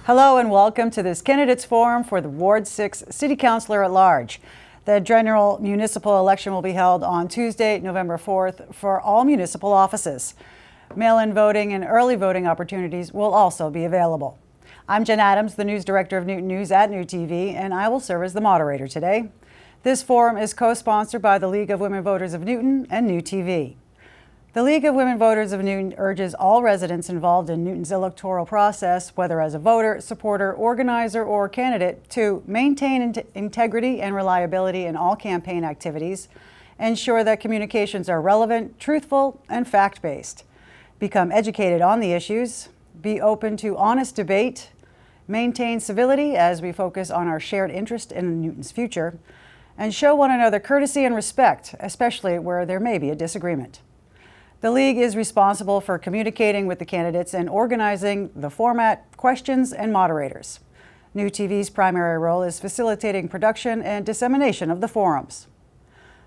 Hello and welcome to this candidates forum for the Ward 6 City Councilor-At-Large. The general municipal election will be held on Tuesday, November 4th for all municipal offices. Mail-in voting and early voting opportunities will also be available. I'm Jen Adams, the news director of Newton News at NewTV, and I will serve as the moderator today. This forum is co-sponsored by the League of Women Voters of Newton and NewTV. The League of Women Voters of Newton urges all residents involved in Newton's electoral process, whether as a voter, supporter, organizer, or candidate, to maintain integrity and reliability in all campaign activities, ensure that communications are relevant, truthful, and fact-based, become educated on the issues, be open to honest debate, maintain civility as we focus on our shared interest in Newton's future, and show one another courtesy and respect, especially where there may be a disagreement. The League is responsible for communicating with the candidates and organizing the format, questions, and moderators. NewTV's primary role is facilitating production and dissemination of the forums.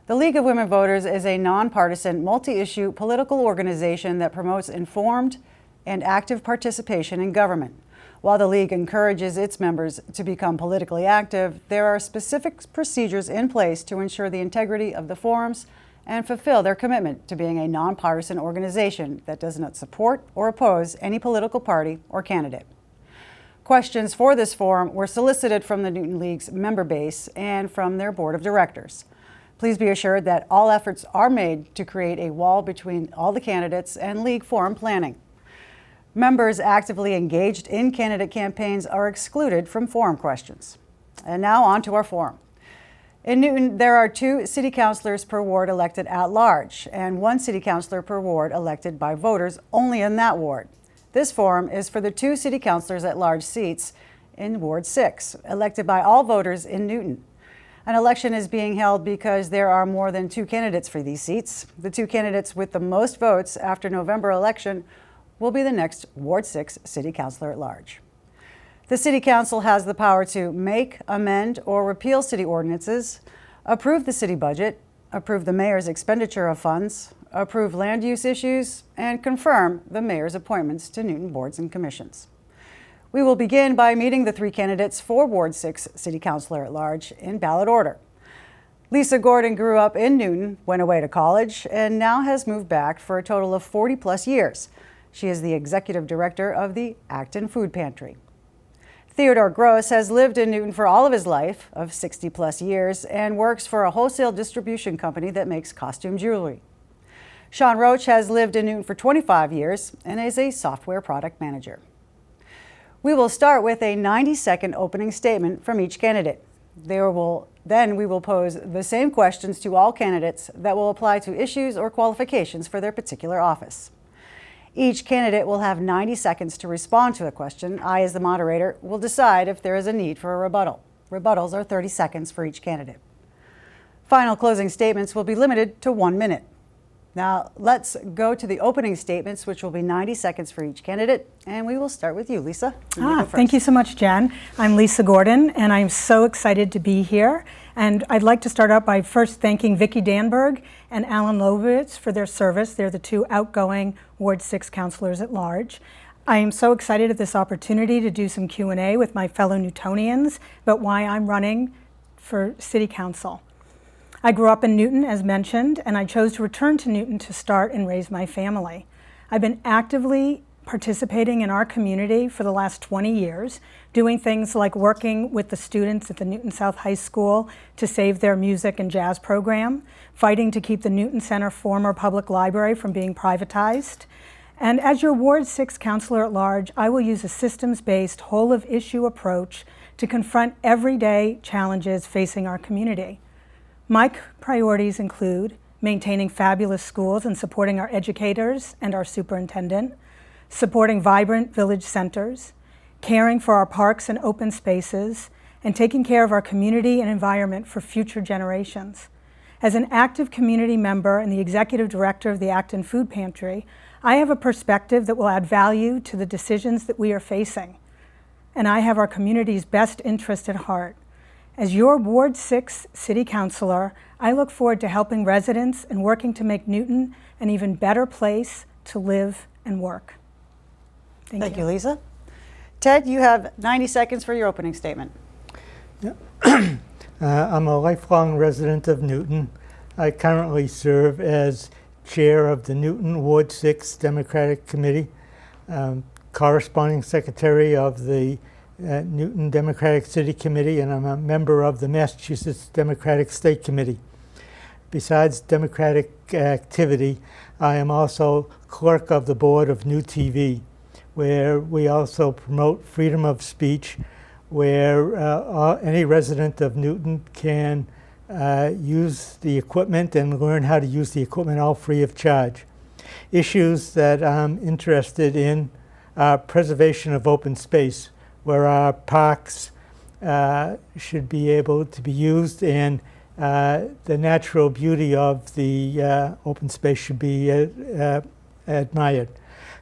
The League of Women Voters is a nonpartisan, multi-issue political organization that promotes informed and active participation in government. While the League encourages its members to become politically active, there are specific procedures in place to ensure the integrity of the forums and fulfill their commitment to being a nonpartisan organization that does not support or oppose any political party or candidate. Questions for this forum were solicited from the Newton League's member base and from their board of directors. Please be assured that all efforts are made to create a wall between all the candidates and League forum planning. Members actively engaged in candidate campaigns are excluded from forum questions. And now on to our forum. In Newton, there are 2 city councilors per ward elected at large and 1 city councilor per ward elected by voters only in that ward. This forum is for the 2 city councilors at large seats in Ward 6, elected by all voters in Newton. An election is being held because there are more than 2 candidates for these seats. The 2 candidates with the most votes after November election will be the next Ward 6 city councilor at large. The City Council has the power to make, amend, or repeal city ordinances, approve the city budget, approve the mayor's expenditure of funds, approve land use issues, and confirm the mayor's appointments to Newton boards and commissions. We will begin by meeting the 3 candidates for Ward 6 City Councilor at Large in ballot order. Lisa Gordon grew up in Newton, went away to college, and now has moved back for a total of 40+ years. She is the executive director of the Acton Food Pantry. Theodore Gross has lived in Newton for all of his life, of 60+ years, and works for a wholesale distribution company that makes costume jewelry. Sean Roche has lived in Newton for 25 years and is a software product manager. We will start with a 90-second opening statement from each candidate. Then we will pose the same questions to all candidates that will apply to issues or qualifications for their particular office. Each candidate will have 90 seconds to respond to a question. I, as the moderator, will decide if there is a need for a rebuttal. Rebuttals are 30 seconds for each candidate. Final closing statements will be limited to 1 minute. Now, let's go to the opening statements, which will be 90 seconds for each candidate. And we will start with you, Lisa. Thank you so much, Jen. I'm Lisa Gordon, and I'm so excited to be here. And I'd like to start out by first thanking Vicki Danberg and Alan Lovitz for their service. They're the 2 outgoing Ward 6 councilors at large. I am so excited at this opportunity to do some Q&A with my fellow Newtonians about why I'm running for City Council. I grew up in Newton, as mentioned, and I chose to return to Newton to start and raise my family. I've been actively participating in our community for the last 20 years, doing things like working with the students at the Newton South High School to save their music and jazz program, fighting to keep the Newton Center former public library from being privatized. And as your Ward 6 Councilor at Large, I will use a systems-based, whole-of-issue approach to confront everyday challenges facing our community. My priorities include maintaining fabulous schools and supporting our educators and our superintendent, supporting vibrant village centers, caring for our parks and open spaces, and taking care of our community and environment for future generations. As an active community member and the executive director of the Acton Food Pantry, I have a perspective that will add value to the decisions that we are facing. And I have our community's best interest at heart. As your Ward 6 City Councilor, I look forward to helping residents and working to make Newton an even better place to live and work. Thank you, Lisa. Ted, you have 90 seconds for your opening statement. I'm a lifelong resident of Newton. I currently serve as chair of the Newton Ward 6 Democratic Committee, corresponding secretary of the Newton Democratic City Committee, and I'm a member of the Massachusetts Democratic State Committee. Besides Democratic activity, I am also clerk of the board of NewTV, where we also promote freedom of speech, where any resident of Newton can use the equipment and learn how to use the equipment all free of charge. Issues that I'm interested in are preservation of open space, where our parks should be able to be used, and the natural beauty of the open space should be admired.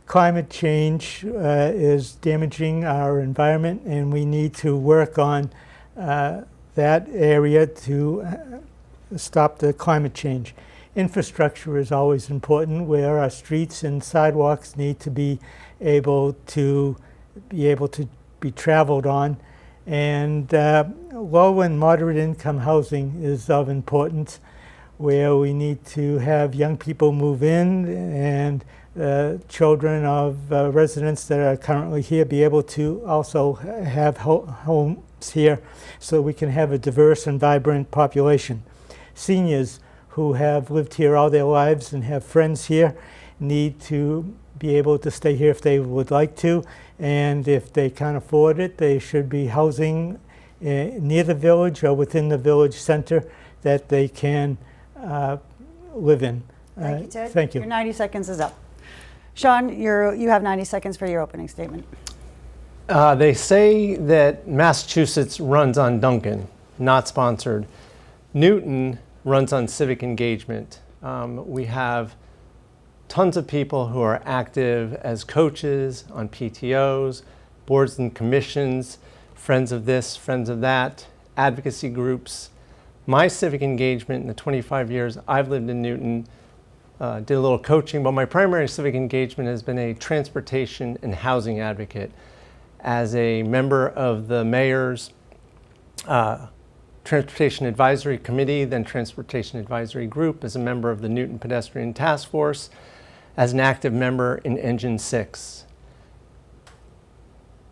Climate change is damaging our environment, and we need to work on that area to stop the climate change. Infrastructure is always important, where our streets and sidewalks need to be able to be traveled on, and low and moderate income housing is of importance, where we need to have young people move in, and children of residents that are currently here be able to also have homes here, so we can have a diverse and vibrant population. Seniors who have lived here all their lives and have friends here need to be able to stay here if they would like to, and if they can't afford it, they should be housing near the village or within the village center that they can live in. Thank you, Ted. Thank you. Your 90 seconds is up. Sean, you have 90 seconds for your opening statement. They say that Massachusetts runs on Duncan, not sponsored. Newton runs on civic engagement. We have tons of people who are active as coaches on PTOs, boards and commissions, friends of this, friends of that, advocacy groups. My civic engagement in the 25 years I've lived in Newton, did a little coaching, but my primary civic engagement has been a transportation and housing advocate. As a member of the mayor's Transportation Advisory Committee, then Transportation Advisory Group, as a member of the Newton Pedestrian Task Force, as an active member in Engine 6.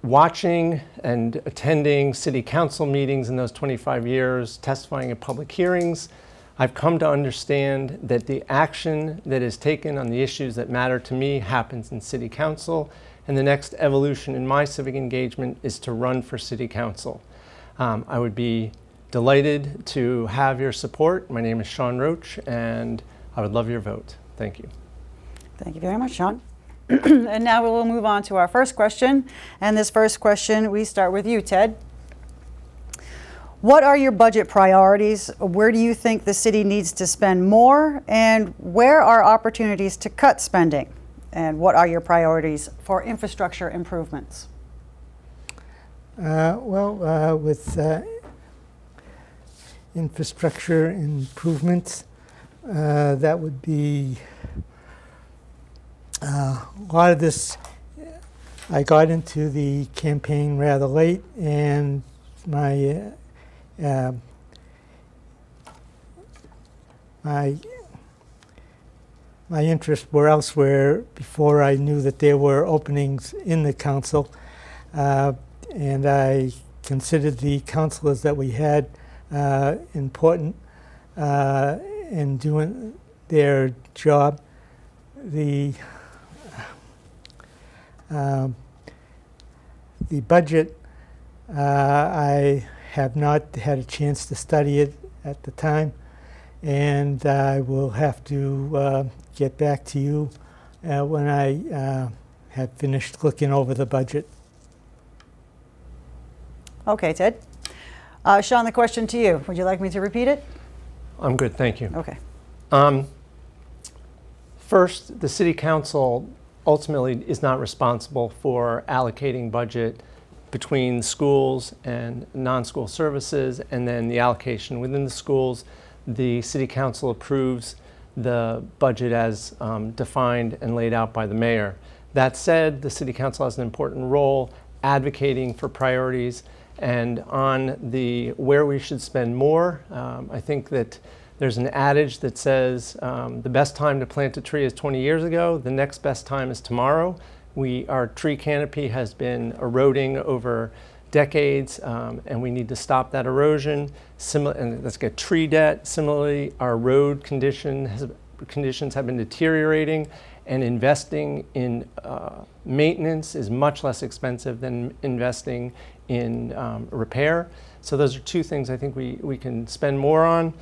Watching and attending city council meetings in those 25 years, testifying at public hearings, I've come to understand that the action that is taken on the issues that matter to me happens in city council, and the next evolution in my civic engagement is to run for city council. I would be delighted to have your support. My name is Sean Roche, and I would love your vote. Thank you. Thank you very much, Sean. And now we will move on to our first question. And this first question, we start with you, Ted. What are your budget priorities? Where do you think the city needs to spend more? And where are opportunities to cut spending? And what are your priorities for infrastructure improvements? With infrastructure improvements, that would be a lot of this. I got into the campaign rather late, and my interests were elsewhere before I knew that there were openings in the council, and I considered the councilors that we had important in doing their job. The budget, I have not had a chance to study it at the time, and I will have to get back to you when I have finished looking over the budget. Okay, Ted. Sean, the question to you. Would you like me to repeat it? I'm good, thank you. Okay. First, the city council ultimately is not responsible for allocating budget between schools and non-school services, and then the allocation within the schools. The city council approves the budget as defined and laid out by the mayor. That said, the city council has an important role advocating for priorities. And on the where we should spend more, I think that there's an adage that says the best time to plant a tree is 20 years ago, the next best time is tomorrow. Our tree canopy has been eroding over decades, and we need to stop that erosion. And let's get tree debt. Similarly, our road conditions have been deteriorating, and investing in maintenance is much less expensive than investing in repair. So those are two things I think we can spend more on.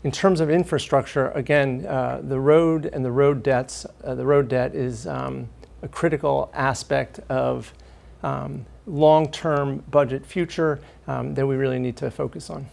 In terms of infrastructure, again, the road and the road debts, the road debt is a critical aspect of long-term budget future that we really need to focus on.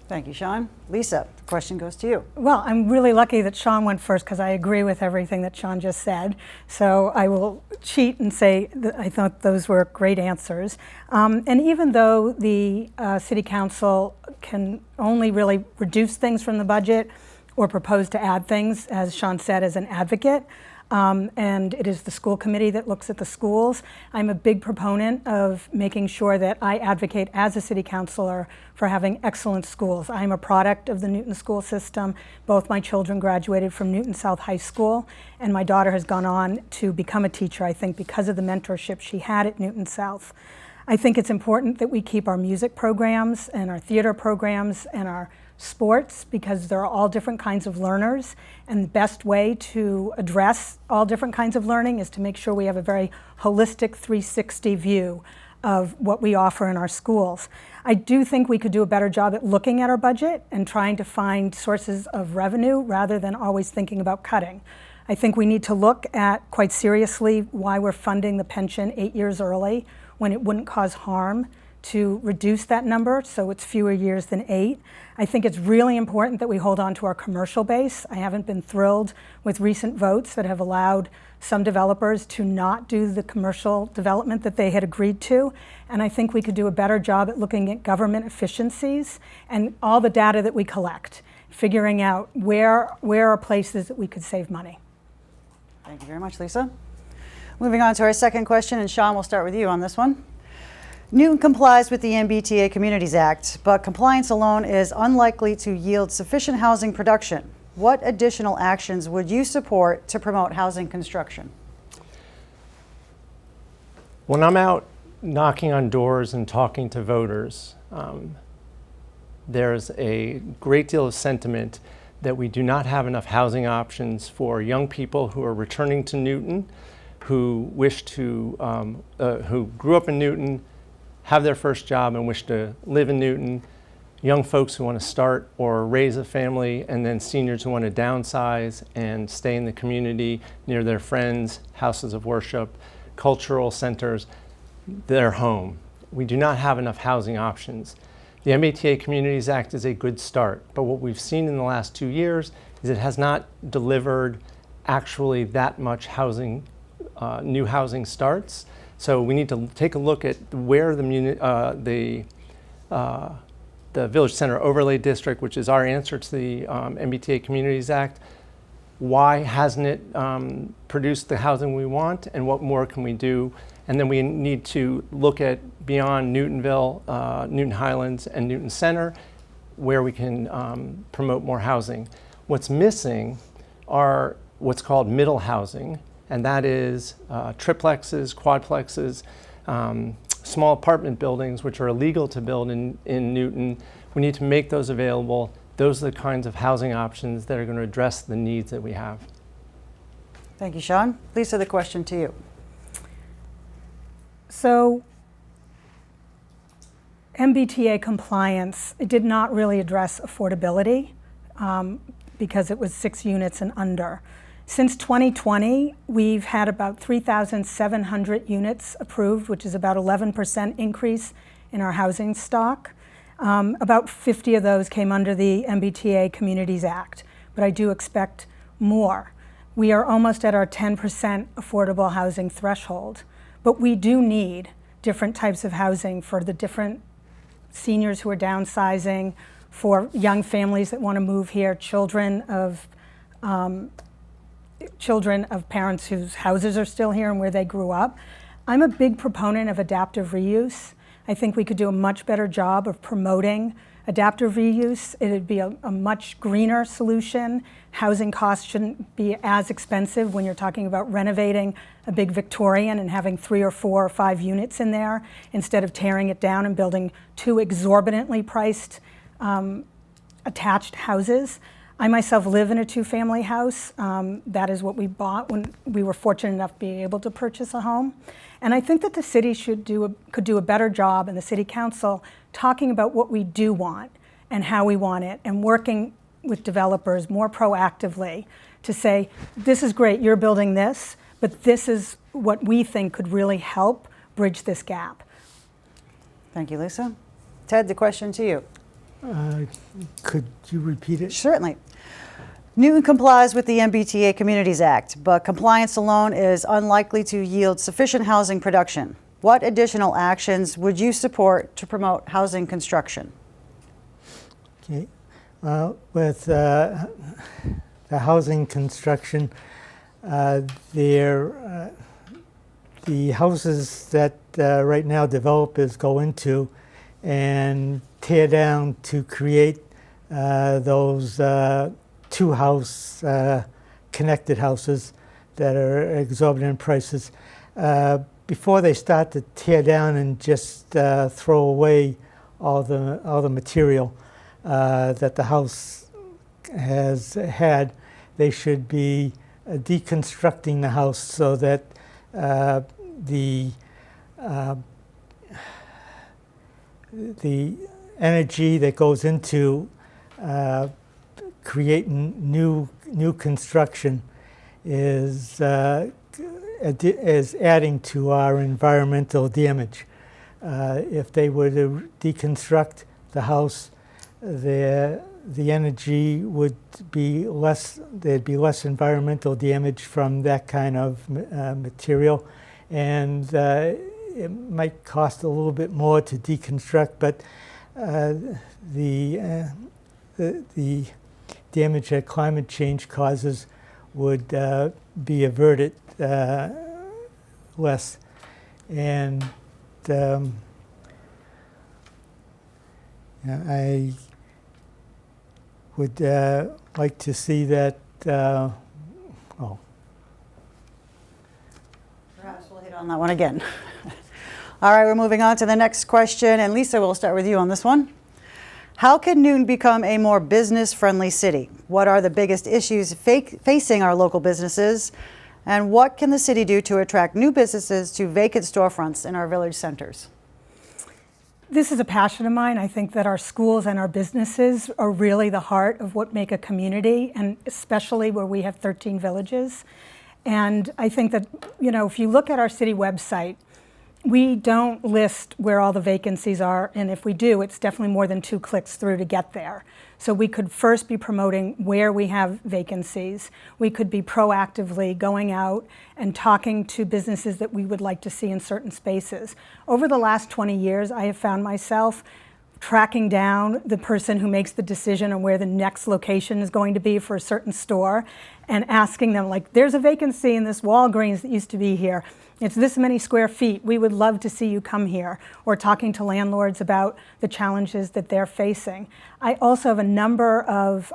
Thank you, Sean. Lisa, the question goes to you. Well, I'm really lucky that Sean went first because I agree with everything that Sean just said. So I will cheat and say that I thought those were great answers. And even though the City Council can only really reduce things from the budget or propose to add things, as Sean said, as an advocate, and it is the school committee that looks at the schools. I'm a big proponent of making sure that I advocate as a city councilor for having excellent schools. I'm a product of the Newton school system. Both my children graduated from Newton South High School, and my daughter has gone on to become a teacher, I think, because of the mentorship she had at Newton South. I think it's important that we keep our music programs and our theater programs and our sports, because there are all different kinds of learners, and the best way to address all different kinds of learning is to make sure we have a very holistic 360 view of what we offer in our schools. I do think we could do a better job at looking at our budget and trying to find sources of revenue rather than always thinking about cutting. I think we need to look at quite seriously why we're funding the pension 8 years early when it wouldn't cause harm to reduce that number so it's fewer years than 8. I think it's really important that we hold on to our commercial base. I haven't been thrilled with recent votes that have allowed some developers to not do the commercial development that they had agreed to. And I think we could do a better job at looking at government efficiencies and all the data that we collect, figuring out where are places that we could save money. Thank you very much, Lisa. Moving on to our second question, and Sean, we'll start with you on this one. Newton complies with the MBTA Communities Act, but compliance alone is unlikely to yield sufficient housing production. What additional actions would you support to promote housing construction? When I'm out knocking on doors and talking to voters, there's a great deal of sentiment that we do not have enough housing options for young people who are returning to Newton, who wish to, who grew up in Newton, have their first job and wish to live in Newton, young folks who want to start or raise a family, and then seniors who want to downsize and stay in the community near their friends, houses of worship, cultural centers, their home. We do not have enough housing options. The MBTA Communities Act is a good start, but what we've seen in the last 2 years is it has not delivered actually that much housing, new housing starts. So we need to take a look at where the Village Center Overlay District, which is our answer to the MBTA Communities Act, why hasn't it produced the housing we want, and what more can we do? And then we need to look at beyond Newtonville, Newton Highlands, and Newton Center, where we can promote more housing. What's missing are what's called middle housing, and that is triplexes, quadplexes, small apartment buildings, which are illegal to build in Newton. We need to make those available. Those are the kinds of housing options that are going to address the needs that we have. Thank you, Sean. Lisa, the question to you. So MBTA compliance, it did not really address affordability because it was 6 units and under. Since 2020, we've had about 3,700 units approved, which is about 11% increase in our housing stock. About 50 of those came under the MBTA Communities Act, but I do expect more. We are almost at our 10% affordable housing threshold, but we do need different types of housing for the different seniors who are downsizing, for young families that want to move here, children of parents whose houses are still here and where they grew up. I'm a big proponent of adaptive reuse. I think we could do a much better job of promoting adaptive reuse. It would be a much greener solution. Housing costs shouldn't be as expensive when you're talking about renovating a big Victorian and having 3 or 4 or 5 units in there instead of tearing it down and building 2 exorbitantly priced attached houses. I myself live in a 2-family house. That is what we bought when we were fortunate enough to be able to purchase a home. And I think that the city could do a better job, and the city council, talking about what we do want and how we want it, and working with developers more proactively to say, this is great, you're building this, but this is what we think could really help bridge this gap. Thank you, Lisa. Ted, the question to you. Could you repeat it? Certainly. Newton complies with the MBTA Communities Act, but compliance alone is unlikely to yield sufficient housing production. What additional actions would you support to promote housing construction? Okay. With the housing construction, the houses that right now developers go into and tear down to create those 2-house connected houses that are exorbitant prices. Before they start to tear down and just throw away all the material that the house has had, they should be deconstructing the house so that the energy that goes into creating new construction is adding to our environmental damage. If they were to deconstruct the house, the energy would be less. There'd be less environmental damage from that kind of material, and it might cost a little bit more to deconstruct, but the damage that climate change causes would be averted less. And I would like to see that. Perhaps we'll hit on that one again. All right, we're moving on to the next question. And Lisa, we'll start with you on this one. How can Newton become a more business-friendly city? What are the biggest issues facing our local businesses? And what can the city do to attract new businesses to vacant storefronts in our village centers? This is a passion of mine. I think that our schools and our businesses are really the heart of what make a community, and especially where we have 13 villages. And I think that, if you look at our city website, we don't list where all the vacancies are, and if we do, it's definitely more than 2 clicks through to get there. So we could first be promoting where we have vacancies. We could be proactively going out and talking to businesses that we would like to see in certain spaces. Over the last 20 years, I have found myself tracking down the person who makes the decision on where the next location is going to be for a certain store and asking them, like, there's a vacancy in this Walgreens that used to be here. It's this many square feet. We would love to see you come here. Or talking to landlords about the challenges that they're facing. I also have a number of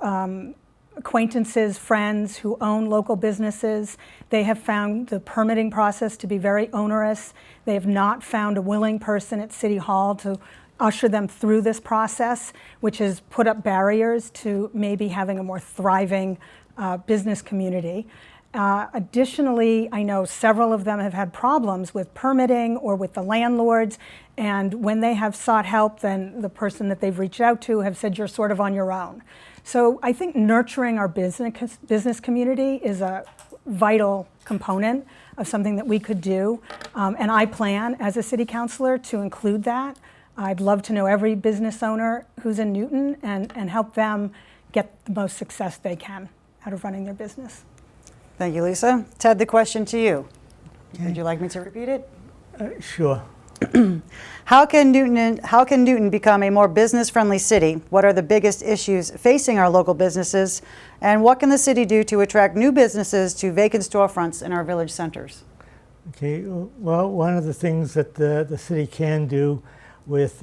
acquaintances, friends who own local businesses. They have found the permitting process to be very onerous. They have not found a willing person at City Hall to usher them through this process, which has put up barriers to maybe having a more thriving business community. Additionally, I know several of them have had problems with permitting or with the landlords, and when they have sought help, then the person that they've reached out to have said, you're sort of on your own. So I think nurturing our business community is a vital component of something that we could do, and I plan as a city councilor to include that. I'd love to know every business owner who's in Newton and help them get the most success they can out of running their business. Thank you, Lisa. Ted, the question to you. Would you like me to repeat it? Sure. How can Newton become a more business-friendly city? What are the biggest issues facing our local businesses? And what can the city do to attract new businesses to vacant storefronts in our village centers? Okay, well, one of the things that the city can do with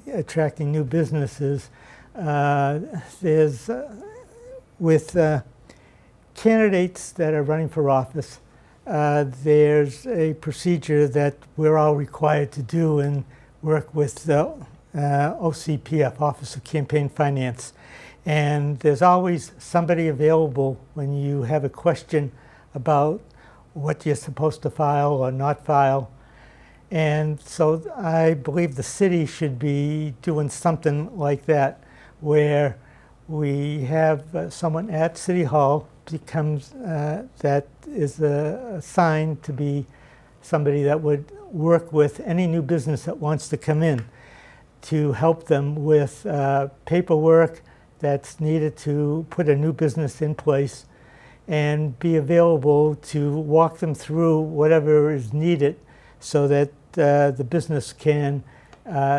attracting new businesses is with candidates that are running for office, there's a procedure that we're all required to do and work with the OCPF, Office of Campaign Finance. And there's always somebody available when you have a question about what you're supposed to file or not file. And so I believe the city should be doing something like that, where we have someone at City Hall becomes that is assigned to be somebody that would work with any new business that wants to come in to help them with paperwork that's needed to put a new business in place, and be available to walk them through whatever is needed so that the business can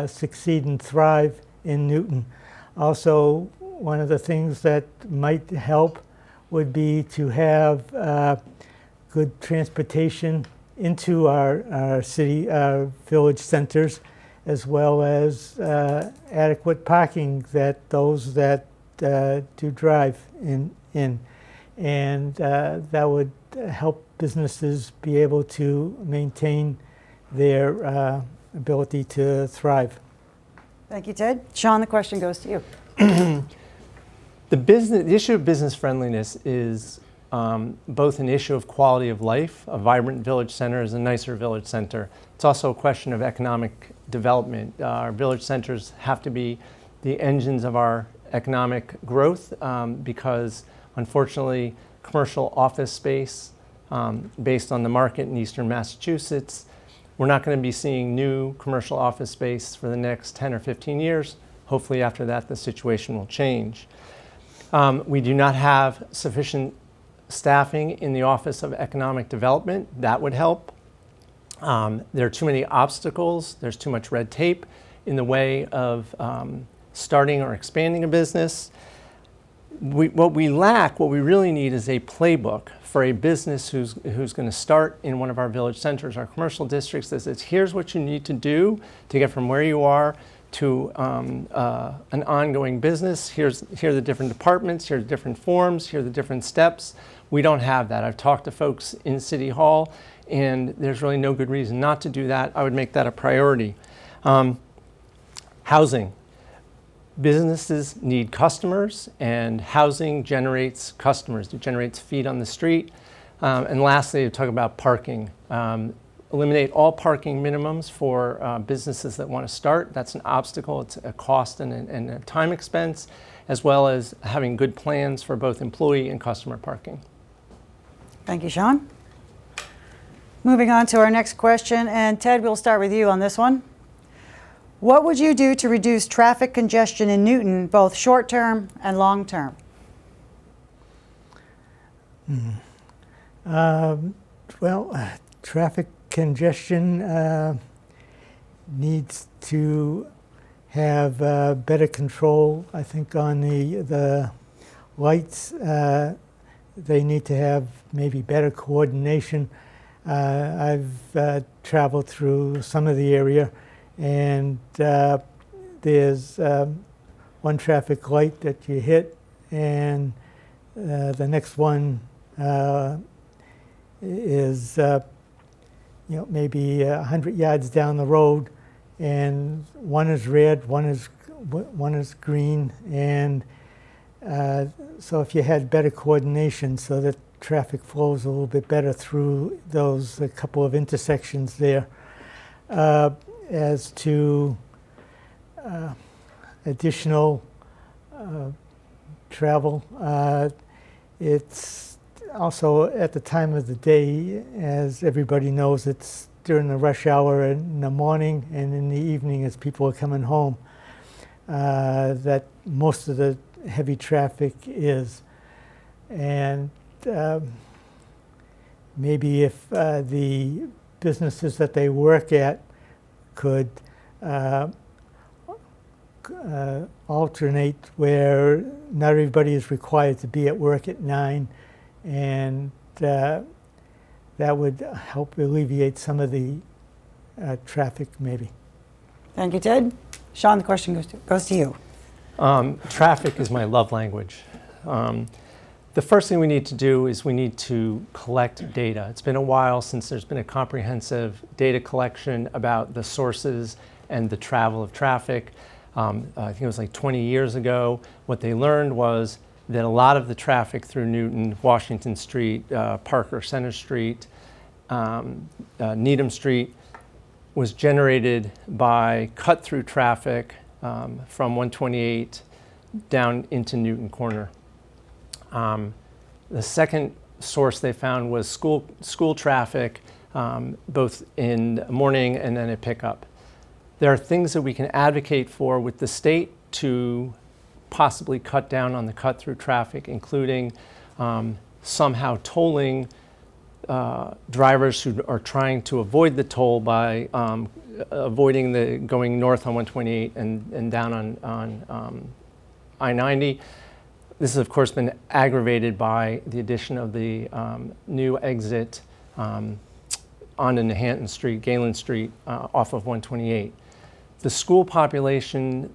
succeed and thrive in Newton. Also, one of the things that might help would be to have good transportation into our city, our village centers, as well as adequate parking that those that do drive in. And that would help businesses be able to maintain their ability to thrive. Thank you, Ted. Sean, the question goes to you. The issue of business friendliness is both an issue of quality of life. A vibrant village center is a nicer village center. It's also a question of economic development. Our village centers have to be the engines of our economic growth because, unfortunately, commercial office space based on the market in eastern Massachusetts, we're not going to be seeing new commercial office space for the next 10 or 15 years. Hopefully after that the situation will change. We do not have sufficient staffing in the Office of Economic Development. That would help. There are too many obstacles. There's too much red tape in the way of starting or expanding a business. What we lack, what we really need, is a playbook for a business who's going to start in one of our village centers, our commercial districts, that says, here's what you need to do to get from where you are to an ongoing business. Here are the different departments, here are the different forms, here are the different steps. We don't have that. I've talked to folks in City Hall, and there's really no good reason not to do that. I would make that a priority. Housing. Businesses need customers, and housing generates customers. It generates feet on the street. And lastly, talk about parking. Eliminate all parking minimums for businesses that want to start. That's an obstacle. It's a cost and a time expense, as well as having good plans for both employee and customer parking. Thank you, Sean. Moving on to our next question, and Ted, we'll start with you on this one. What would you do to reduce traffic congestion in Newton, both short-term and long-term? Traffic congestion needs to have better control, I think, on the lights. They need to have maybe better coordination. I've traveled through some of the area, and there's one traffic light that you hit, and the next one is maybe 100 yards down the road, and one is red, one is green, and so if you had better coordination so that traffic flows a little bit better through those a couple of intersections there. As to additional travel, it's also at the time of the day, as everybody knows, it's during the rush hour in the morning and in the evening as people are coming home, that most of the heavy traffic is. And maybe if the businesses that they work at could alternate where not everybody is required to be at work at 9, and that that would help alleviate some of the traffic maybe. Thank you, Ted. Sean, the question goes to you. Traffic is my love language. The first thing we need to do is we need to collect data. It's been a while since there's been a comprehensive data collection about the sources and the travel of traffic. I think it was like 20 years ago. What they learned was that a lot of the traffic through Newton, Washington Street, Parker Center Street, Needham Street was generated by cut-through traffic from 128 down into Newton Corner. The second source they found was school traffic, both in the morning and then at pickup. There are things that we can advocate for with the state to possibly cut down on the cut-through traffic, including somehow tolling drivers who are trying to avoid the toll by avoiding the going north on 128 and down on I-90. This has, of course, been aggravated by the addition of the new exit onto Nahanton Street, Galen Street, off of 128. The school population,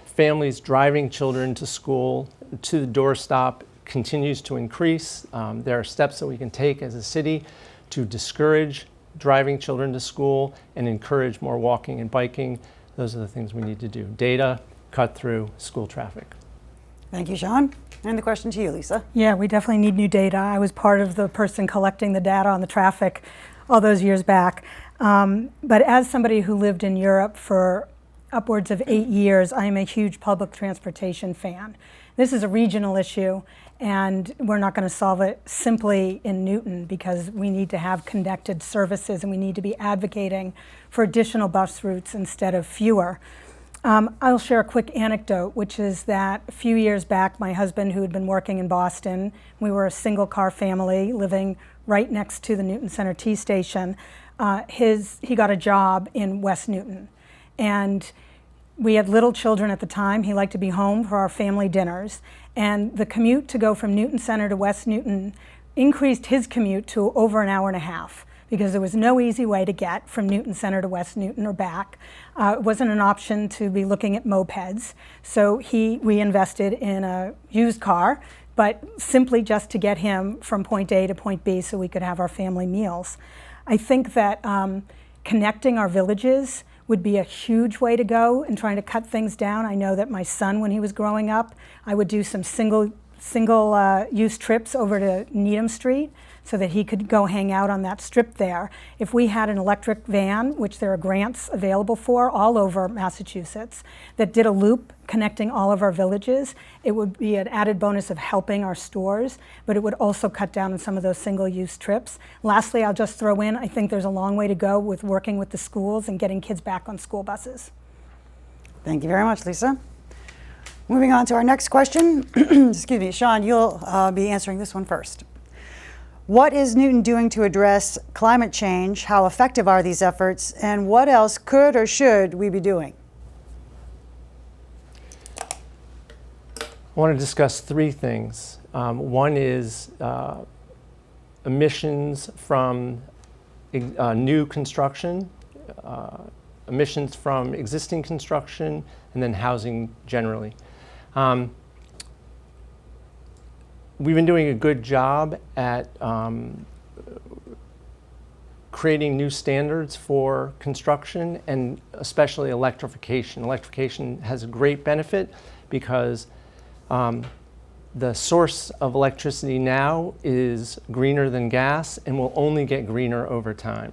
families driving children to school, to the doorstop, continues to increase. There are steps that we can take as a city to discourage driving children to school and encourage more walking and biking. Those are the things we need to do. Data, cut through, school traffic. Thank you, Sean. And the question to you, Lisa. Yeah, we definitely need new data. I was part of the person collecting the data on the traffic all those years back. But as somebody who lived in Europe for upwards of 8 years, I am a huge public transportation fan. This is a regional issue, and we're not going to solve it simply in Newton because we need to have connected services and we need to be advocating for additional bus routes instead of fewer. I'll share a quick anecdote, which is that a few years back, my husband, who had been working in Boston, we were a single car family living right next to the Newton Center T station. He got a job in West Newton. And we had little children at the time. He liked to be home for our family dinners. And the commute to go from Newton Center to West Newton increased his commute to over an hour and a half because there was no easy way to get from Newton Center to West Newton or back. It wasn't an option to be looking at mopeds. So we invested in a used car, but simply just to get him from point A to point B so we could have our family meals. I think that connecting our villages would be a huge way to go in trying to cut things down. I know that my son, when he was growing up, I would do some single use trips over to Needham Street so that he could go hang out on that strip there. If we had an electric van, which there are grants available for all over Massachusetts, that did a loop connecting all of our villages, it would be an added bonus of helping our stores, but it would also cut down on some of those single-use trips. Lastly, I'll just throw in, I think there's a long way to go with working with the schools and getting kids back on school buses. Thank you very much, Lisa. Moving on to our next question. Excuse me, Sean, you'll be answering this one first. What is Newton doing to address climate change? How effective are these efforts? And what else could or should we be doing? I want to discuss three things. One is emissions from new construction, emissions from existing construction, and then housing generally. We've been doing a good job at creating new standards for construction and especially electrification. Electrification has a great benefit because the source of electricity now is greener than gas and will only get greener over time.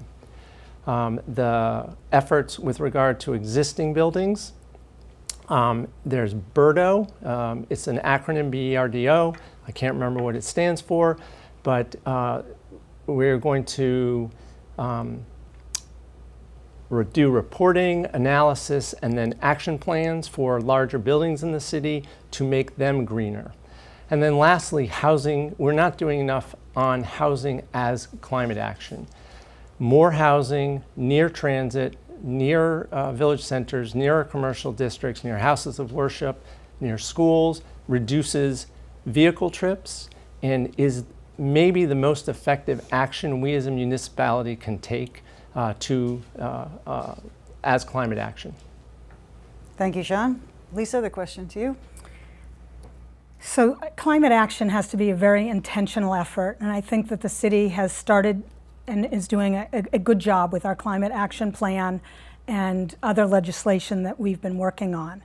The efforts with regard to existing buildings, there's BERDO. It's an acronym, BERDO. I can't remember what it stands for, but we're going to do reporting, analysis, and then action plans for larger buildings in the city to make them greener. And then lastly, housing. We're not doing enough on housing as climate action. More housing near transit, near village centers, near our commercial districts, near houses of worship, near schools, reduces vehicle trips and is maybe the most effective action we as a municipality can take as climate action. Thank you, Sean. Lisa, the question to you. So climate action has to be a very intentional effort, and I think that the city has started and is doing a good job with our climate action plan and other legislation that we've been working on.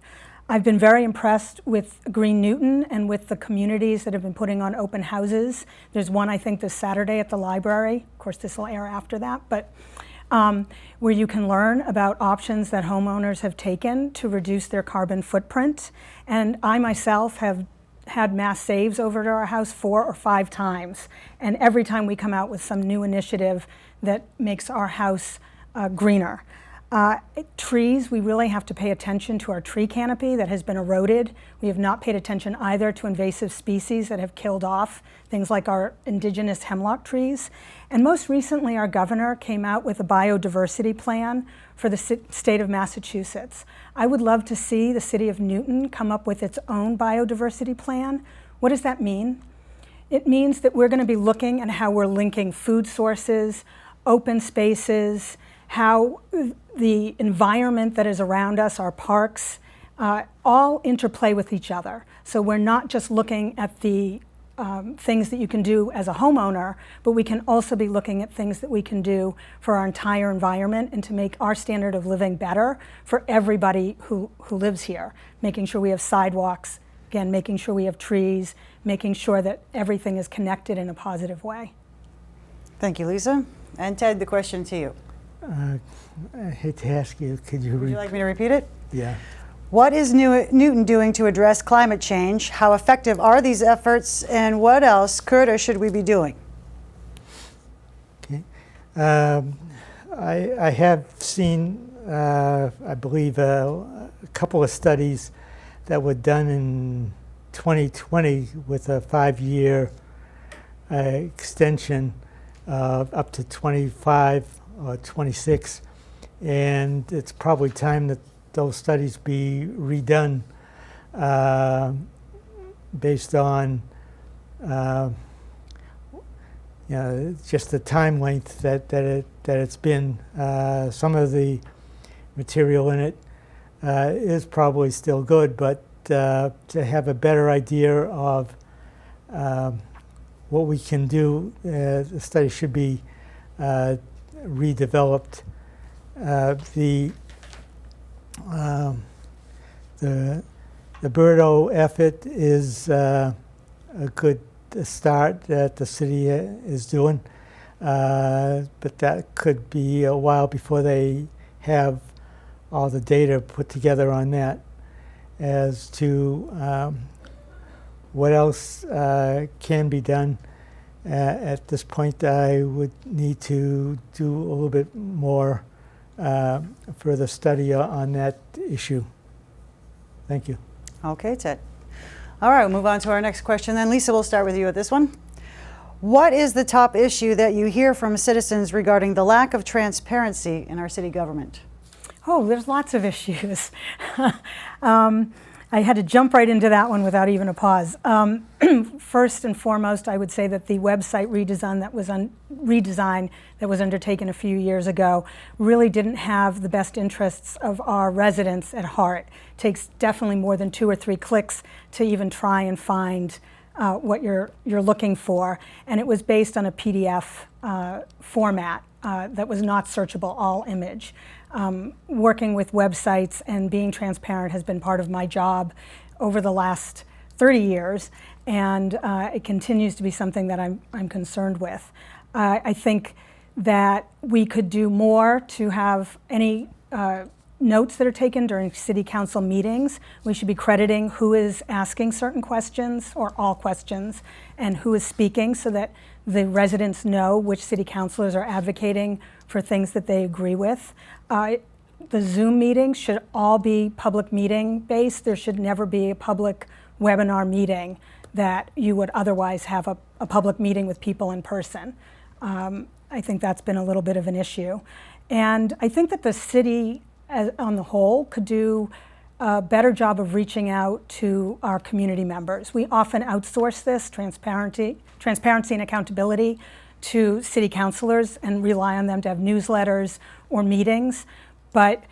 I've been very impressed with Green Newton and with the communities that have been putting on open houses. There's one, I think, this Saturday at the library. Of course, this will air after that, but where you can learn about options that homeowners have taken to reduce their carbon footprint. And I myself have had mass saves over to our house 4 or 5 times. And every time we come out with some new initiative that makes our house greener. Trees, we really have to pay attention to our tree canopy that has been eroded. We have not paid attention either to invasive species that have killed off things like our indigenous hemlock trees. And most recently, our governor came out with a biodiversity plan for the state of Massachusetts. I would love to see the city of Newton come up with its own biodiversity plan. What does that mean? It means that we're going to be looking at how we're linking food sources, open spaces, how the environment that is around us, our parks, all interplay with each other. So we're not just looking at the things that you can do as a homeowner, but we can also be looking at things that we can do for our entire environment and to make our standard of living better for everybody who lives here. Making sure we have sidewalks, again, making sure we have trees, making sure that everything is connected in a positive way. Thank you, Lisa. And Ted, the question to you. I hate to ask you, could you Would you like me to repeat it? Yeah. What is Newton doing to address climate change? How effective are these efforts? And what else could or should we be doing? Okay. I have seen, I believe, a couple of studies that were done in 2020 with a 5-year extension up to 25 or 26, and it's probably time that those studies be redone based on just the time length that it's been. Some of the material in it is probably still good, but to have a better idea of what we can do, the study should be redeveloped. The Birdo effort is a good start that the city is doing, but that could be a while before they have all the data put together on that. As to what else can be done, at this point I would need to do a little bit more further study on that issue. Thank you. Okay, Ted. All right, we'll move on to our next question then. Lisa, we'll start with you at this one. What is the top issue that you hear from citizens regarding the lack of transparency in our city government? Oh, there's lots of issues. I had to jump right into that one without even a pause. First and foremost, I would say that the website redesign that was undertaken a few years ago really didn't have the best interests of our residents at heart. It takes definitely more than 2 or 3 clicks to even try and find what you're looking for, and it was based on a PDF format that was not searchable, all image. Working with websites and being transparent has been part of my job over the last 30 years, and it continues to be something that I'm concerned with. I think that we could do more to have any notes that are taken during city council meetings. We should be crediting who is asking certain questions or all questions and who is speaking so that the residents know which city councilors are advocating for things that they agree with. The Zoom meetings should all be public meeting based. There should never be a public webinar meeting that you would otherwise have a public meeting with people in person. I think that's been a little bit of an issue. And I think that the city on the whole could do a better job of reaching out to our community members. We often outsource this transparency and accountability to city councilors and rely on them to have newsletters or meetings, but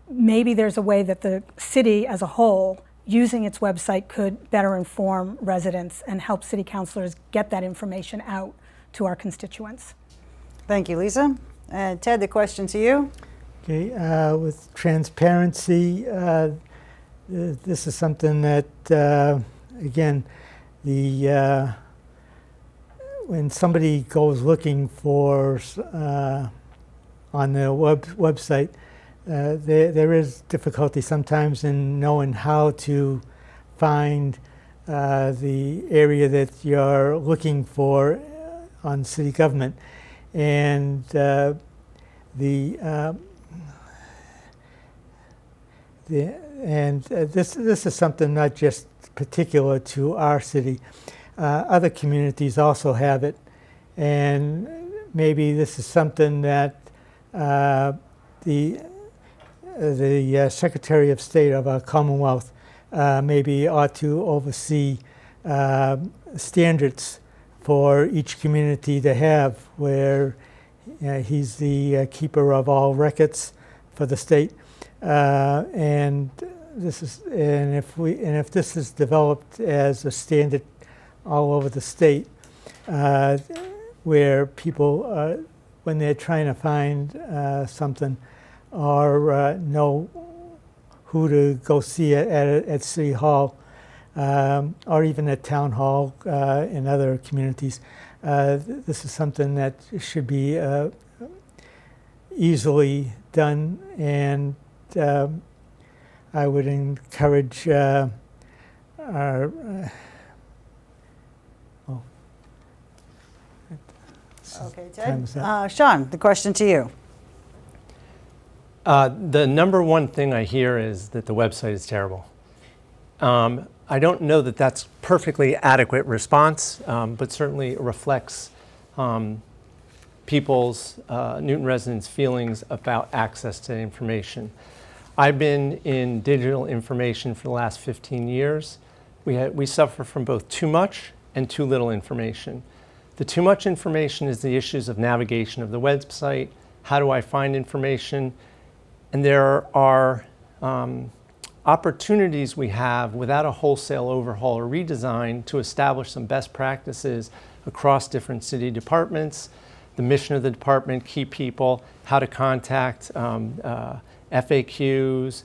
maybe there's a way that the city as a whole, using its website, could better inform residents and help city councilors get that information out to our constituents. Thank you, Lisa. And Ted, the question to you. Okay, with transparency, this is something that, again, when somebody goes looking for on the website, there is difficulty sometimes in knowing how to find the area that you're looking for on city government, and this is something not just particular to our city. Other communities also have it, and maybe this is something that the Secretary of State of our Commonwealth maybe ought to oversee standards for each community to have, where he's the keeper of all records for the state. And if this is developed as a standard all over the state, where people, when they're trying to find something or know who to go see at City Hall, or even at Town Hall in other communities, this is something that should be easily done, and I would encourage our Okay, Ted. Sean, the question to you. The number one thing I hear is that the website is terrible. I don't know that that's perfectly adequate response, but certainly reflects people's, Newton residents' feelings about access to information. I've been in digital information for the last 15 years. We suffer from both too much and too little information. The too much information is the issues of navigation of the website. How do I find information? And there are opportunities we have without a wholesale overhaul or redesign to establish some best practices across different city departments, the mission of the department, key people, how to contact, FAQs,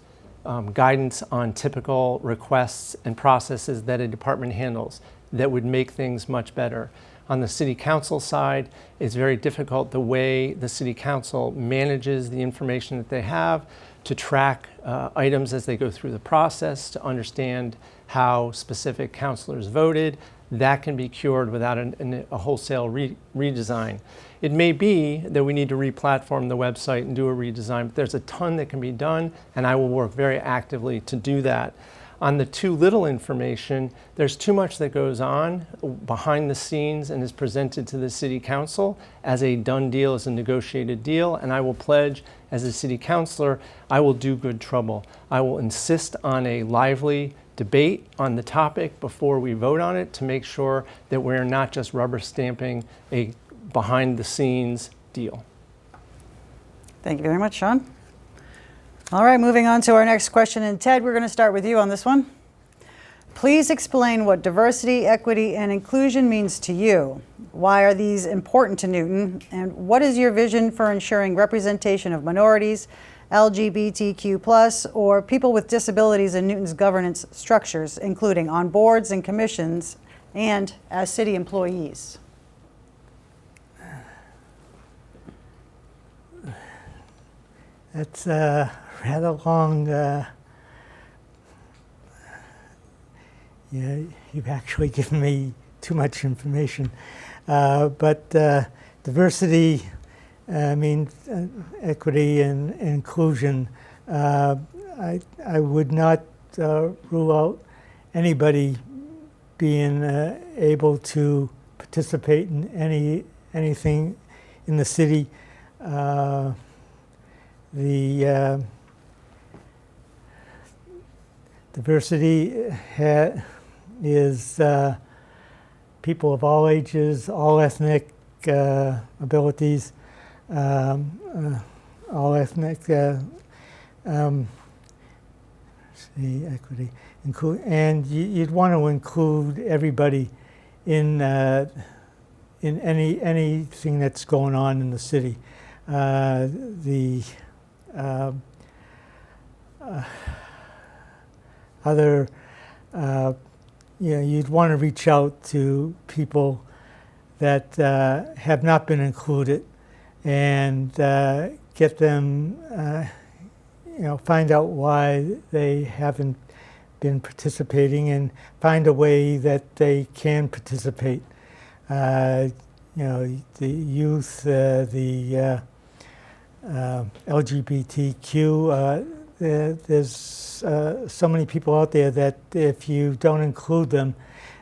guidance on typical requests and processes that a department handles that would make things much better. On the city council side, it's very difficult the way the city council manages the information that they have to track items as they go through the process, to understand how specific councilors voted. That can be cured without a wholesale redesign. It may be that we need to re-platform the website and do a redesign, but there's a ton that can be done, and I will work very actively to do that. On the too little information, there's too much that goes on behind the scenes and is presented to the city council as a done deal, as a negotiated deal, and I will pledge as a city councilor, I will do good trouble. I will insist on a lively debate on the topic before we vote on it to make sure that we're not just rubber stamping a behind the scenes deal. Thank you very much, Sean. All right, moving on to our next question. And Ted, we're going to start with you on this one. Please explain what diversity, equity, and inclusion means to you. Why are these important to Newton? And what is your vision for ensuring representation of minorities, LGBTQ+, or people with disabilities in Newton's governance structures, including on boards and commissions and as city employees? That's rather long. You've actually given me too much information. But diversity means equity and inclusion. I would not rule out anybody being able to participate in anything in the city. Diversity is people of all ages, all ethnic abilities, all ethnic equity, and you'd want to include everybody in anything that's going on in the city. You'd want to reach out to people that have not been included and get them, find out why they haven't been participating and find a way that they can participate. The youth, the LGBTQ, there's so many people out there that if you don't include them,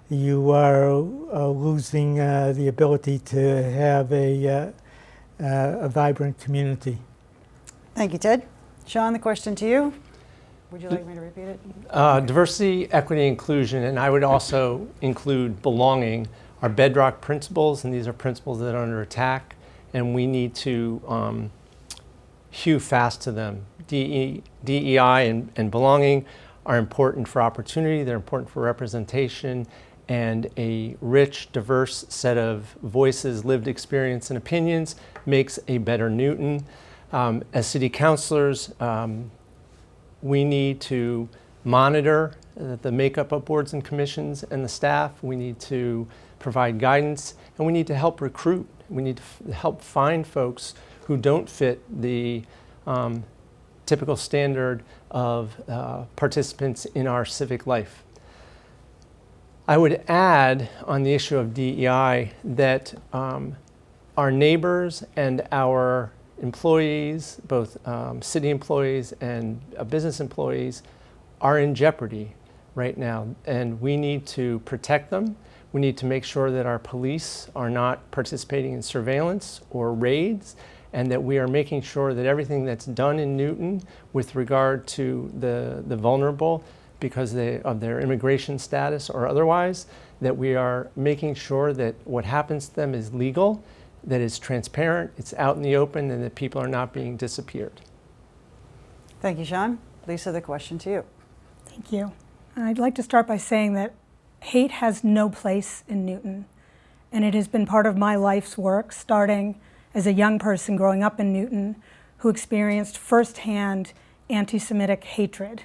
you are losing the ability to have a vibrant community. Thank you, Ted. Sean, the question to you. Would you like me to repeat it? Diversity, equity, inclusion, and I would also include belonging are bedrock principles, and these are principles that are under attack, and we need to hew fast to them. DEI and belonging are important for opportunity, they're important for representation, and a rich, diverse set of voices, lived experience, and opinions makes a better Newton. As city councilors, we need to monitor the makeup of boards and commissions and the staff. We need to provide guidance, and we need to help recruit. We need to help find folks who don't fit the typical standard of participants in our civic life. I would add on the issue of DEI that our neighbors and our employees, both city employees and business employees, are in jeopardy right now, and we need to protect them. We need to make sure that our police are not participating in surveillance or raids, and that we are making sure that everything that's done in Newton with regard to the vulnerable because of their immigration status or otherwise, that we are making sure that what happens to them is legal, that it's transparent, it's out in the open, and that people are not being disappeared. Thank you, Sean. Lisa, the question to you. Thank you. I'd like to start by saying that hate has no place in Newton, and it has been part of my life's work, starting as a young person growing up in Newton who experienced firsthand anti-Semitic hatred.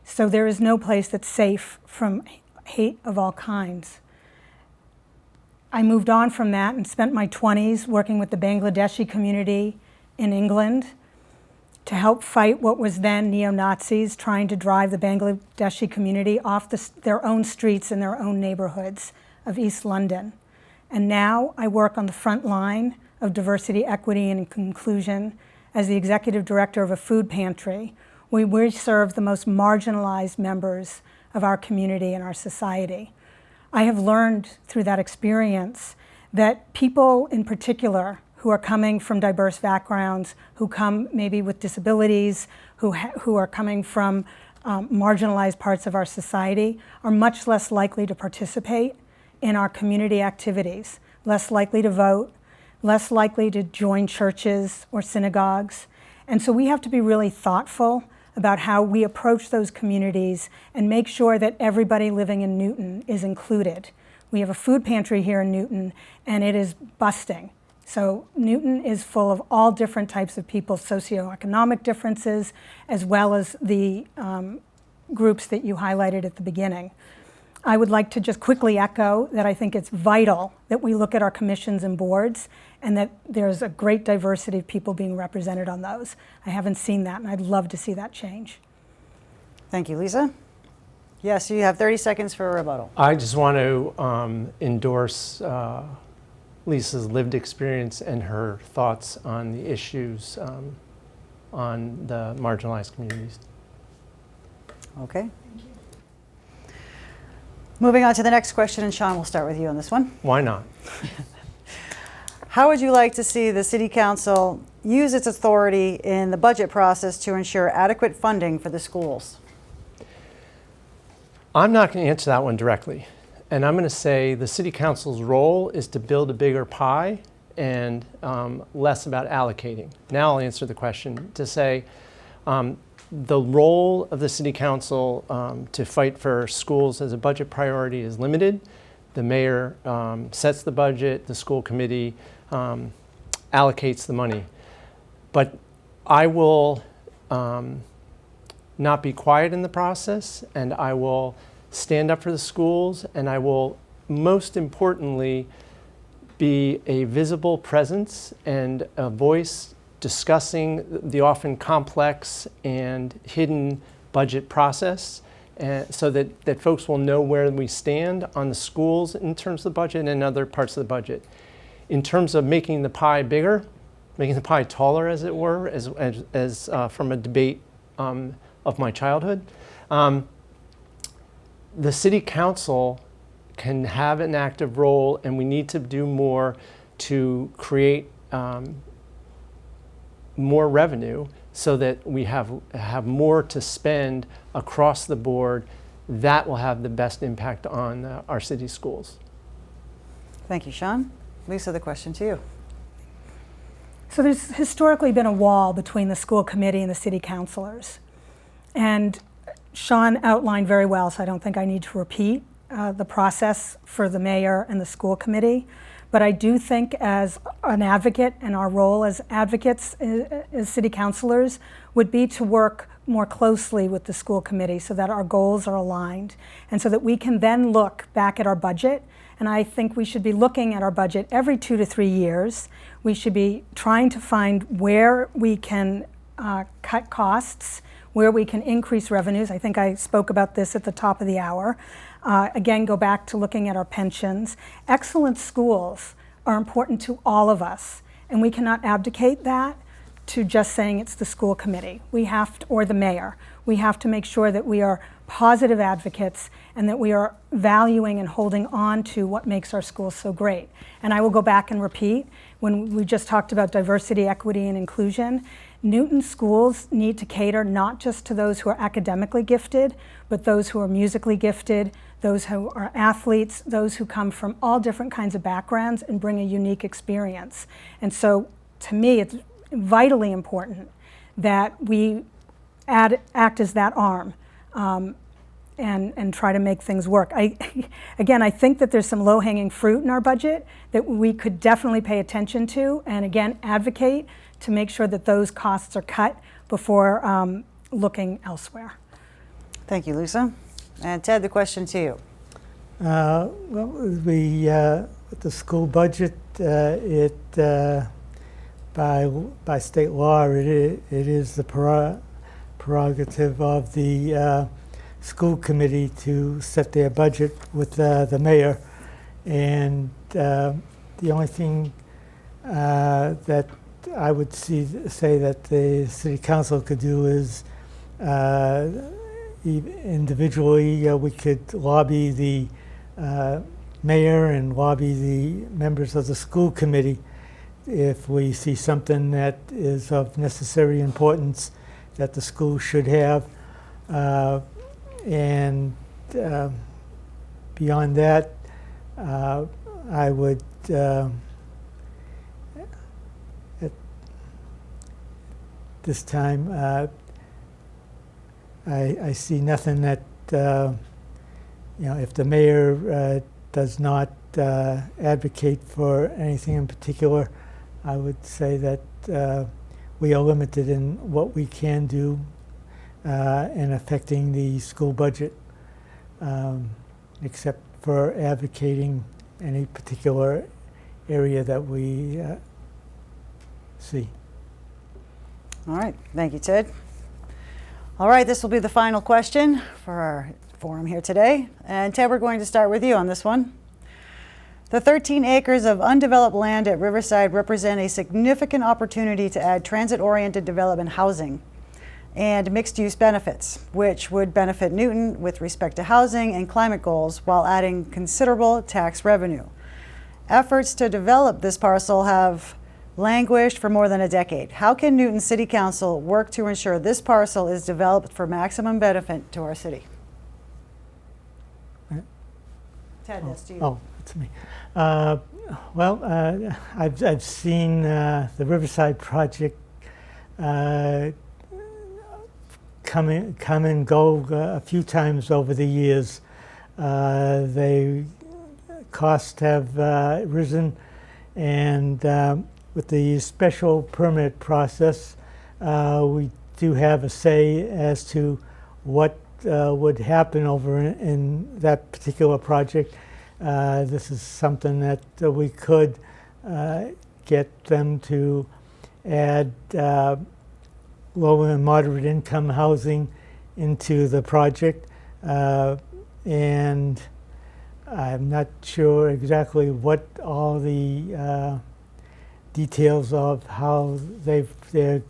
So there is no place that's safe from hate of all kinds. I moved on from that and spent my 20s working with the Bangladeshi community in England to help fight what was then neo-Nazis trying to drive the Bangladeshi community off their own streets in their own neighborhoods of East London. And now I work on the front line of diversity, equity, and inclusion as the executive director of a food pantry, where we serve the most marginalized members of our community and our society. I have learned through that experience that people in particular who are coming from diverse backgrounds, who come maybe with disabilities, who are coming from marginalized parts of our society, are much less likely to participate in our community activities, less likely to vote, less likely to join churches or synagogues. And so we have to be really thoughtful about how we approach those communities and make sure that everybody living in Newton is included. We have a food pantry here in Newton, and it is busting. So Newton is full of all different types of people, socioeconomic differences, as well as the groups that you highlighted at the beginning. I would like to just quickly echo that I think it's vital that we look at our commissions and boards and that there's a great diversity of people being represented on those. I haven't seen that, and I'd love to see that change. Thank you, Lisa. Yes, you have 30 seconds for a rebuttal. I just want to endorse Lisa's lived experience and her thoughts on the issues on the marginalized communities. Okay. Moving on to the next question, and Sean, we'll start with you on this one. Why not? How would you like to see the City Council use its authority in the budget process to ensure adequate funding for the schools? I'm not going to answer that one directly. And I'm going to say the city council's role is to build a bigger pie and less about allocating. Now I'll answer the question to say the role of the city council to fight for schools as a budget priority is limited. The mayor sets the budget, the school committee allocates the money. But I will not be quiet in the process, and I will stand up for the schools, and I will, most importantly, be a visible presence and a voice discussing the often complex and hidden budget process, so that folks will know where we stand on the schools in terms of the budget and other parts of the budget. In terms of making the pie bigger, making the pie taller, as it were, as from a debate of my childhood, the city council can have an active role, and we need to do more to create more revenue so that we have more to spend across the board. That will have the best impact on our city schools. Thank you, Sean. Lisa, the question to you. So there's historically been a wall between the school committee and the city councilors. And Sean outlined very well, so I don't think I need to repeat the process for the mayor and the school committee. But I do think as an advocate, and our role as advocates, as city councilors, would be to work more closely with the school committee so that our goals are aligned and so that we can then look back at our budget. And I think we should be looking at our budget every 2 to 3 years. We should be trying to find where we can cut costs, where we can increase revenues. I think I spoke about this at the top of the hour. Again, go back to looking at our pensions. Excellent schools are important to all of us, and we cannot abdicate that to just saying it's the school committee. We have to, or the mayor. We have to make sure that we are positive advocates and that we are valuing and holding on to what makes our schools so great. And I will go back and repeat, when we just talked about diversity, equity, and inclusion, Newton schools need to cater not just to those who are academically gifted, but those who are musically gifted, those who are athletes, those who come from all different kinds of backgrounds and bring a unique experience. And so, to me, it's vitally important that we act as that arm and try to make things work. Again, I think that there's some low-hanging fruit in our budget that we could definitely pay attention to, and again, advocate to make sure that those costs are cut before looking elsewhere. Thank you, Lisa. And Ted, the question to you. Well, with the school budget, by state law, it is the prerogative of the school committee to set their budget with the mayor. And the only thing that I would say that the city council could do is individually we could lobby the mayor and lobby the members of the school committee if we see something that is of necessary importance that the school should have. And beyond that, I would at this time I see nothing that if the mayor does not advocate for anything in particular, I would say that we are limited in what we can do in affecting the school budget, except for advocating any particular area that we see. All right, thank you, Ted. All right, this will be the final question for our forum here today. And Ted, we're going to start with you on this one. The 13 acres of undeveloped land at Riverside represent a significant opportunity to add transit-oriented development housing and mixed-use benefits, which would benefit Newton with respect to housing and climate goals while adding considerable tax revenue. Efforts to develop this parcel have languished for more than a decade. How can Newton City Council work to ensure this parcel is developed for maximum benefit to our city? Ted, that's to you. Oh, it's me. Well, I've seen the Riverside project come and go a few times over the years. The costs have risen, and with the special permit process, we do have a say as to what would happen over in that particular project. This is something that we could get them to add low and moderate income housing into the project, and I'm not sure exactly what all the details of how they're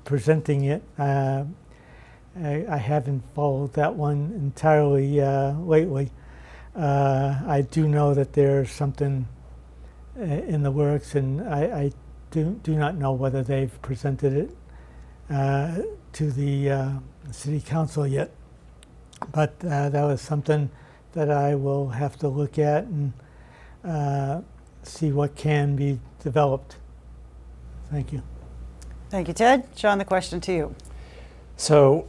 presenting it. I haven't followed that one entirely lately. I do know that there's something in the works, and I do not know whether they've presented it to the city council yet. But that was something that I will have to look at and see what can be developed. Thank you. Thank you, Ted. Sean, the question to you. So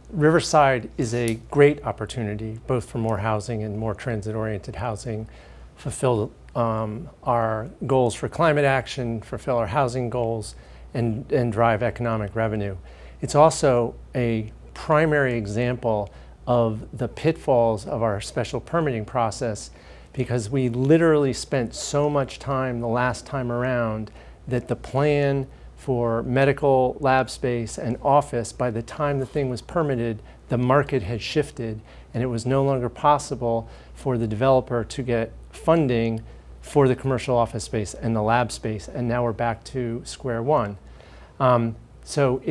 Riverside is a great opportunity, both for more housing and more transit-oriented housing, fulfill our goals for climate action, fulfill our housing goals, and drive economic revenue. It's also a primary example of the pitfalls of our special permitting process, because we literally spent so much time the last time around that the plan for medical lab space and office, by the time the thing was permitted, the market had shifted, and it was no longer possible for the developer to get funding for the commercial office space and the lab space, and now we're back to square one. So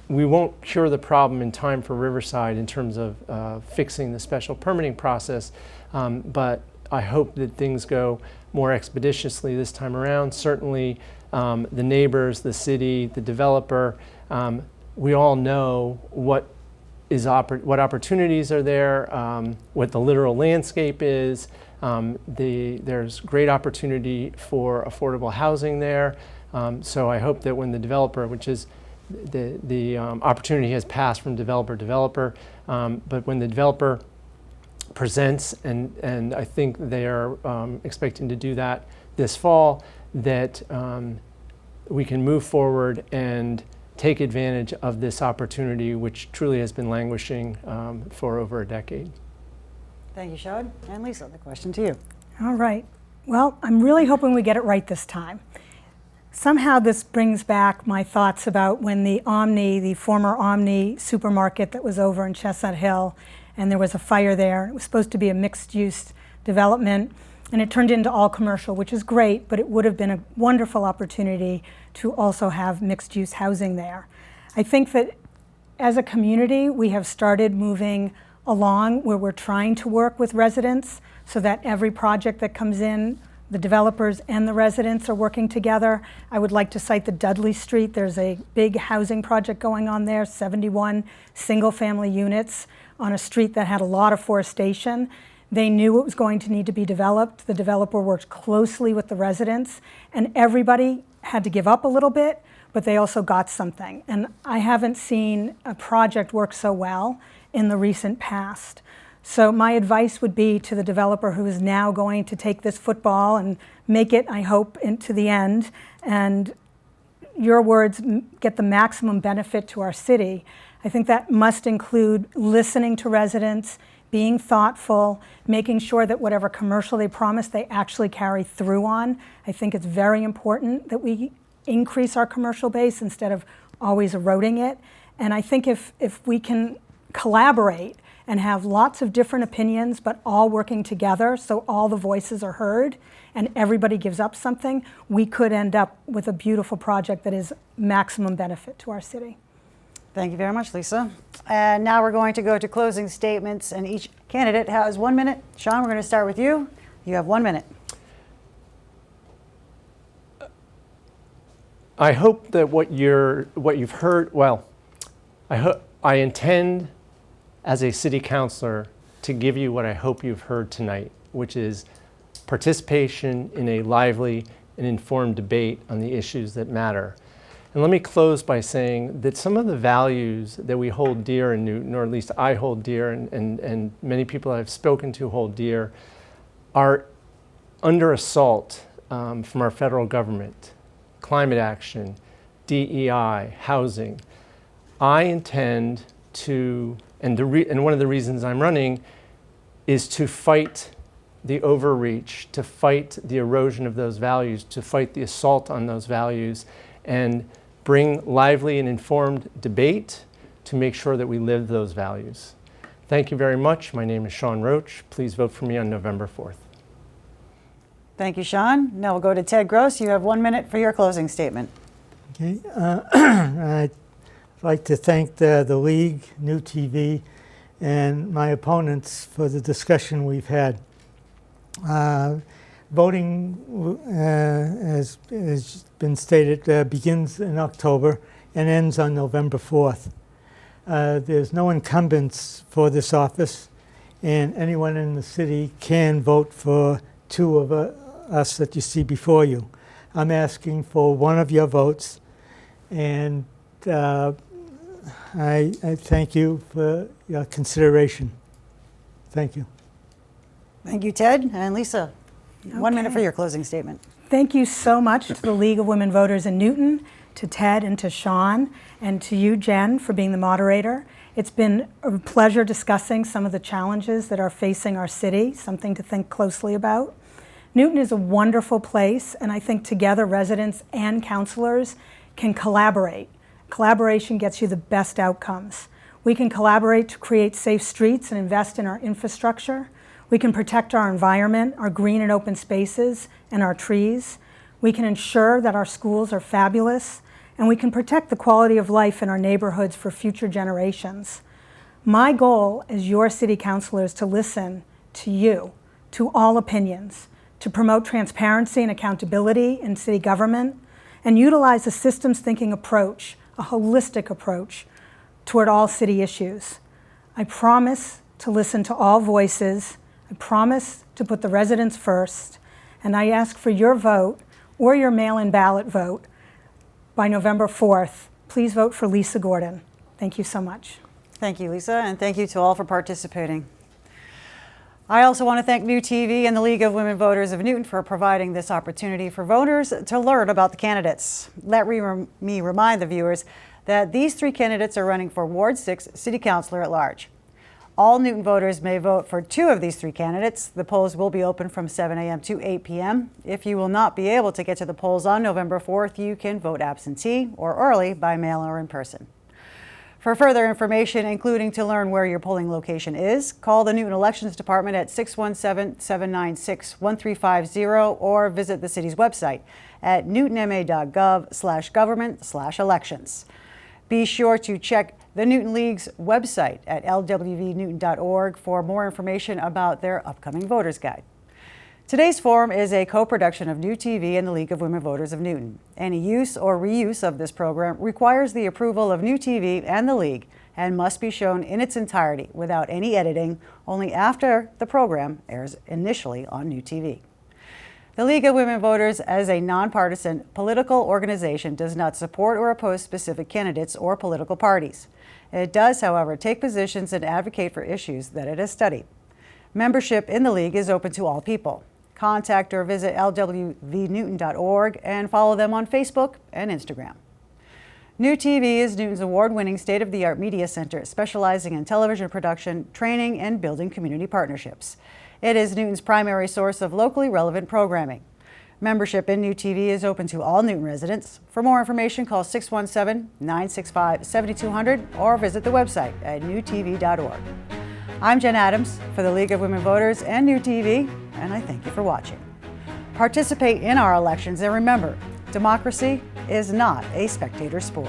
we won't cure the problem in time for Riverside in terms of fixing the special permitting process, but I hope that things go more expeditiously this time around. Certainly the neighbors, the city, the developer, we all know what opportunities are there, what the literal landscape is. There's great opportunity for affordable housing there. So I hope that when the developer, which is the opportunity has passed from developer to developer, but when the developer presents, and I think they are expecting to do that this fall, that we can move forward and take advantage of this opportunity, which truly has been languishing for over a decade. Thank you, Sean. And Lisa, the question to you. All right. Well, I'm really hoping we get it right this time. Somehow this brings back my thoughts about when the former Omni supermarket that was over in Chestnut Hill, and there was a fire there. It was supposed to be a mixed-use development, and it turned into all commercial, which is great, but it would have been a wonderful opportunity to also have mixed-use housing there. I think that as a community, we have started moving along where we're trying to work with residents so that every project that comes in, the developers and the residents are working together. I would like to cite the Dudley Street. There's a big housing project going on there, 71 single-family units on a street that had a lot of forestation. They knew it was going to need to be developed. The developer worked closely with the residents, and everybody had to give up a little bit, but they also got something. And I haven't seen a project work so well in the recent past. So my advice would be to the developer who is now going to take this football and make it, I hope, into the end, and your words, get the maximum benefit to our city. I think that must include listening to residents, being thoughtful, making sure that whatever commercial they promise, they actually carry through on. I think it's very important that we increase our commercial base instead of always eroding it. And I think if we can collaborate and have lots of different opinions, but all working together so all the voices are heard and everybody gives up something, we could end up with a beautiful project that is maximum benefit to our city. Thank you very much, Lisa. And now we're going to go to closing statements, and each candidate has 1 minute. Sean, we're going to start with you. You have 1 minute. I hope that what you've heard, well, I intend as a city councilor to give you what I hope you've heard tonight, which is participation in a lively and informed debate on the issues that matter. And let me close by saying that some of the values that we hold dear in Newton, or at least I hold dear and many people I've spoken to hold dear, are under assault from our federal government. Climate action, DEI, housing. I intend to, and one of the reasons I'm running is to fight the overreach, to fight the erosion of those values, to fight the assault on those values, and bring lively and informed debate to make sure that we live those values. Thank you very much. My name is Sean Roche. Please vote for me on November 4th. Thank you, Sean. Now we'll go to Ted Gross. You have 1 minute for your closing statement. Okay. I'd like to thank the League, NewTV, and my opponents for the discussion we've had. Voting, as has been stated, begins in October and ends on November 4th. There's no incumbents for this office, and anyone in the city can vote for two of us that you see before you. I'm asking for one of your votes, and I thank you for your consideration. Thank you. Thank you, Ted. And Lisa, 1 minute for your closing statement. Thank you so much to the League of Women Voters in Newton, to Ted and to Sean, and to you, Jen, for being the moderator. It's been a pleasure discussing some of the challenges that are facing our city, something to think closely about. Newton is a wonderful place, and I think together residents and councilors can collaborate. Collaboration gets you the best outcomes. We can collaborate to create safe streets and invest in our infrastructure. We can protect our environment, our green and open spaces, and our trees. We can ensure that our schools are fabulous, and we can protect the quality of life in our neighborhoods for future generations. My goal as your city councilor is to listen to you, to all opinions, to promote transparency and accountability in city government, and utilize a systems thinking approach, a holistic approach toward all city issues. I promise to listen to all voices. I promise to put the residents first, and I ask for your vote or your mail-in ballot vote by November 4th. Please vote for Lisa Gordon. Thank you so much. Thank you, Lisa, and thank you to all for participating. I also want to thank NewTV and the League of Women Voters of Newton for providing this opportunity for voters to learn about the candidates. Let me remind the viewers that these three candidates are running for Ward 6 City Councilor-At-Large. All Newton voters may vote for two of these three candidates. The polls will be open from 7 a.m. to 8 p.m. If you will not be able to get to the polls on November 4th, you can vote absentee or early by mail or in person. For further information, including to learn where your polling location is, call the Newton Elections Department at 617-796-1350 or visit the city's website at newtonma.gov/government/elections. Be sure to check the Newton League's website at lwvnewton.org for more information about their upcoming Voters Guide. Today's forum is a co-production of NewTV and the League of Women Voters of Newton. Any use or reuse of this program requires the approval of NewTV and the League and must be shown in its entirety without any editing, only after the program airs initially on NewTV. The League of Women Voters, as a nonpartisan political organization, does not support or oppose specific candidates or political parties. It does, however, take positions and advocate for issues that it has studied. Membership in the League is open to all people. Contact or visit lwvnewton.org and follow them on Facebook and Instagram. NewTV is Newton's award-winning state-of-the-art media center specializing in television production, training, and building community partnerships. It is Newton's primary source of locally relevant programming. Membership in NewTV is open to all Newton residents. For more information, call 617-965-7200 or visit the website at newtv.org. I'm Jen Adams for the League of Women Voters and NewTV, and I thank you for watching. Participate in our elections and remember, democracy is not a spectator sport.